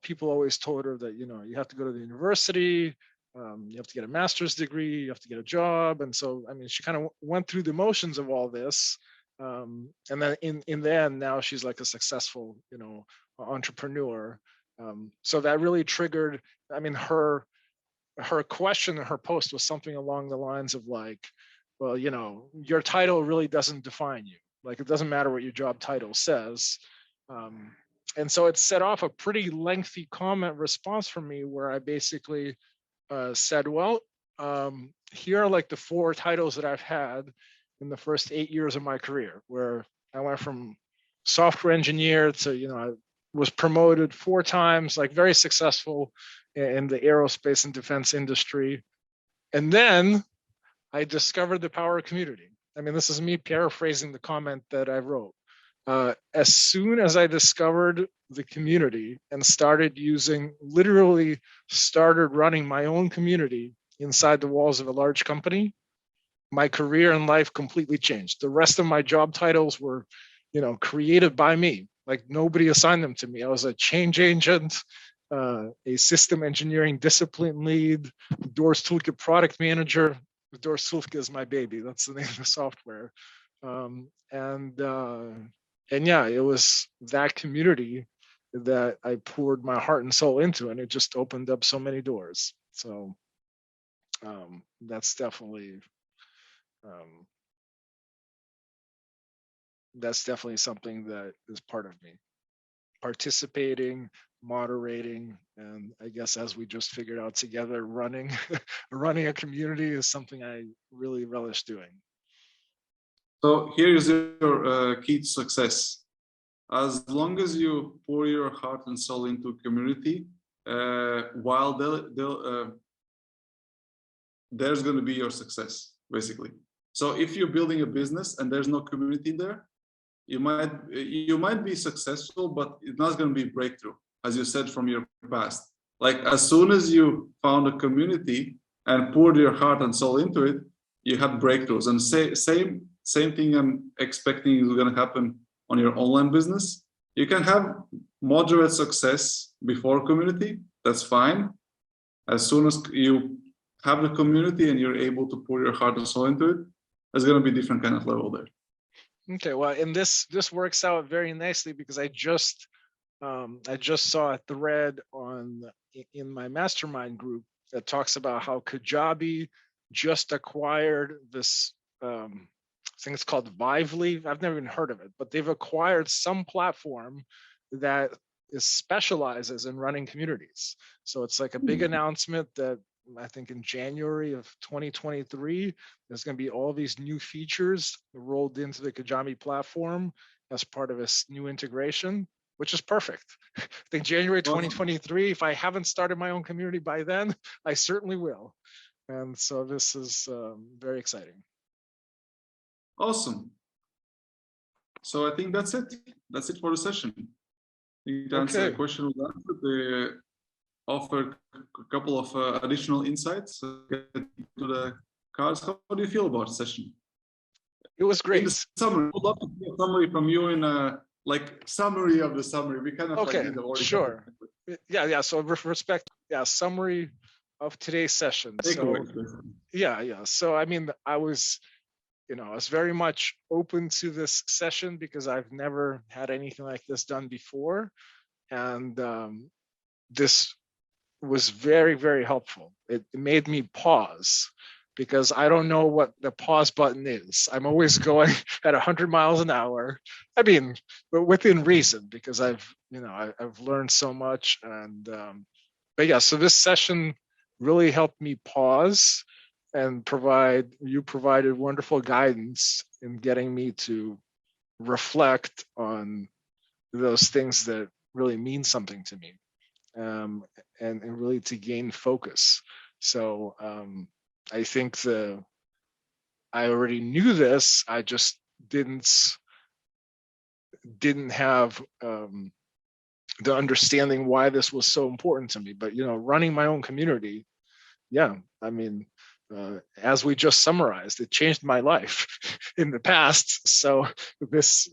people always told her that, you have to go to the university, you have to get a master's degree, you have to get a job. And so, I mean, she kind of went through the motions of all this. And then in the end, now she's like a successful, entrepreneur. So that really triggered, I mean, her question in her post was something along the lines of like, well, your title really doesn't define you. Like, it doesn't matter what your job title says. And so it set off a pretty lengthy comment response from me where I basically said, well, here are like the 4 titles that I've had in the first 8 years of my career, where I went from software engineer to, I was promoted 4 times, like very successful in the aerospace and defense industry. And then I discovered the power of community. I mean, this is me paraphrasing the comment that I wrote. As soon as I discovered the community and literally started running my own community inside the walls of a large company, my career and life completely changed. The rest of my job titles were, created by me. Like, nobody assigned them to me. I was a change agent, a system engineering discipline lead, Doors Toolkit product manager. Doors Toolkit is my baby. That's the name of the software. And yeah, it was that community that I poured my heart and soul into, and it just opened up so many doors. So that's definitely something that is part of me. Participating, moderating, and I guess, as we just figured out together, running running a community is something I really relish doing. So here is your key to success. As long as you pour your heart and soul into a community, while there's going to be your success, basically. So if you're building a business and there's no community there, you might be successful, but it's not going to be breakthrough, as you said from your past. Like, as soon as you found a community and poured your heart and soul into it, you had breakthroughs. And same thing I'm expecting is going to happen on your online business. You can have moderate success before community. That's fine. As soon as you have the community and you're able to pour your heart and soul into it, there's going to be different kind of level there. Okay, well, and this works out very nicely because I just saw a thread in my mastermind group that talks about how Kajabi just acquired this I think it's called Vively. I've never even heard of it, but they've acquired some platform that specializes in running communities. So it's like a big announcement that I think in January of 2023, there's going to be all these new features rolled into the Kajabi platform as part of this new integration, which is perfect. I think January 2023, if I haven't started my own community by then, I certainly will. And so this is very exciting. Awesome. So I think that's it. That's it for the session. You can answer the question with that. They offer a couple of additional insights to the cards. How do you feel about the session? It was great. In the summary, I'd love to hear a summary from you in a summary of the summary. We kind of did the sure. Yeah. So with respect, summary of today's session. So I mean, I was very much open to this session because I've never had anything like this done before. And this was very, very helpful. It made me pause because I don't know what the pause button is. I'm always going at 100 miles an hour. I mean, but within reason, because I've learned so much. And but yeah, so this session really helped me pause and provided wonderful guidance in getting me to reflect on those things that really mean something to me, and really to gain focus. So I think I already knew this. I just didn't have the understanding why this was so important to me. But running my own community, I mean, as we just summarized, it changed my life in the past. So this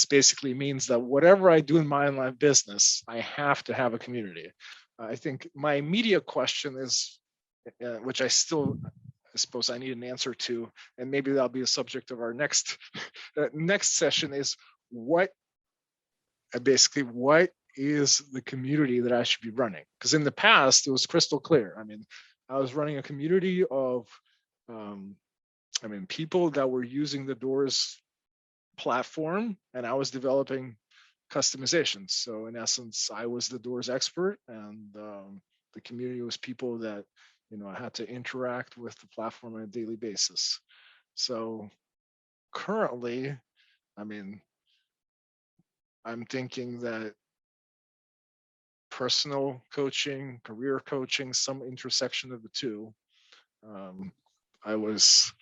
basically means that whatever I do in my online business, I have to have a community. I think my immediate question is, which I suppose I need an answer to, and maybe that'll be a subject of our next session, is what is the community that I should be running? Because in the past, it was crystal clear. I mean, I was running a community of, people that were using the Doors platform, and I was developing customizations. So in essence, I was the doors expert, and the community was people that, you know, I had to interact with the platform on a daily basis. So currently, I mean, I'm thinking that personal coaching, career coaching, some intersection of the two. I was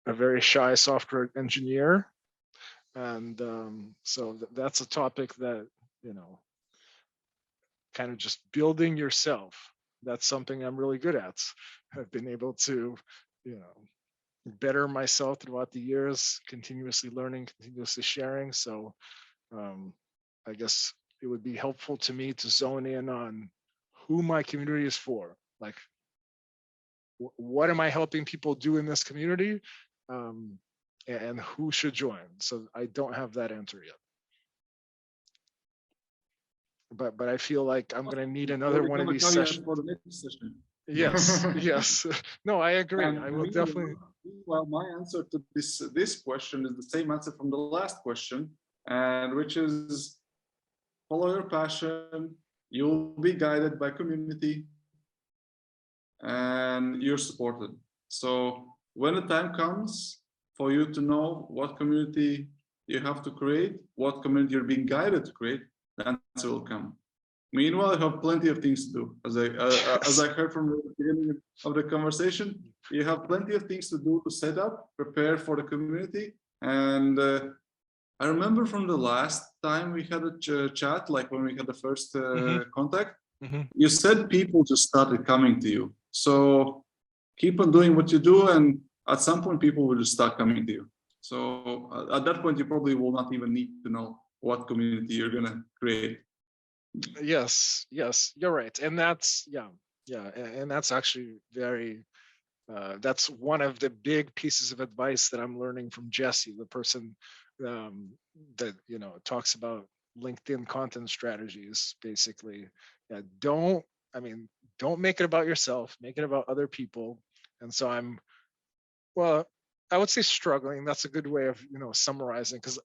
a very shy software engineer, and so that's a topic that, you know, kind of just building yourself. That's something I'm really good at. I've been able to, you know, better myself throughout the years, continuously learning, continuously sharing. So I guess it would be helpful to me to zone in on who my community is for. Like, what am I helping people do in this community? And who should join? So I don't have that answer yet. But I feel like I'm gonna need another one of these sessions. For the next session. Yes, yes. No, I agree. And I will definitely. well, my answer to this question is the same answer from the last question, and which is follow your passion. You'll be guided by community, and you're supported. So when the time comes for you to know what community you have to create, what community you're being guided to create, the answer will come. Meanwhile, you have plenty of things to do. As I heard from the beginning of the conversation, you have plenty of things to do to set up, prepare for the community. And I remember from the last time we had a chat, like when we had the first contact, you said people just started coming to you. So keep on doing what you do, and at some point people will just start coming to you. So at that point, you probably will not even need to know what community you're gonna create. Yes, you're right. And that's, and that's actually very, that's one of the big pieces of advice that I'm learning from Jesse, the person that, you know, talks about LinkedIn content strategies, basically. Don't make it about yourself, make it about other people. And so I would say struggling. That's a good way of, you know, summarizing, because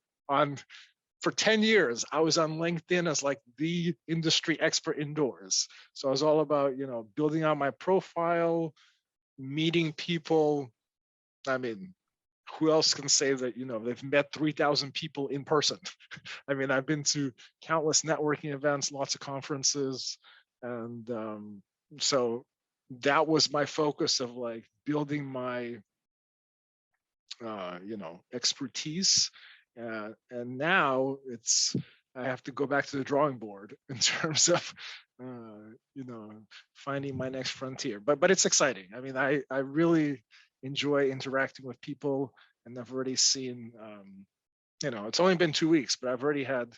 for 10 years, I was on LinkedIn as like the industry expert indoors. So I was all about, you know, building out my profile, meeting people. I mean, who else can say that, you know, they've met 3,000 people in person? I mean, I've been to countless networking events, lots of conferences. And so that was my focus of like building my, you know, expertise. And now I have to go back to the drawing board in terms of, you know, finding my next frontier. But it's exciting. I mean, I really enjoy interacting with people, and I've already seen, you know, it's only been 2 weeks, but I've already had,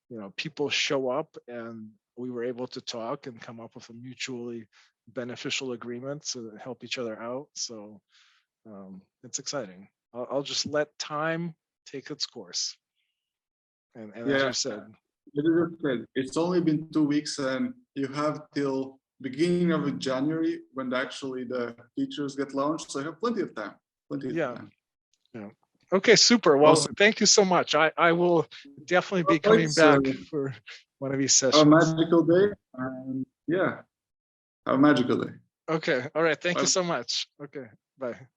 you know, people show up, and we were able to talk and come up with a mutually beneficial agreement to help each other out. So it's exciting. I'll just let time take its course. And as you said, it's only been 2 weeks, and you have till beginning of January when actually the features get launched. So you have plenty of time. Yeah. Okay, super. Well, awesome. Thank you so much. I will definitely be coming back for one of these sessions. Have a magical day. And have a magical day. Okay. All right. Thank you so much. Okay. Bye.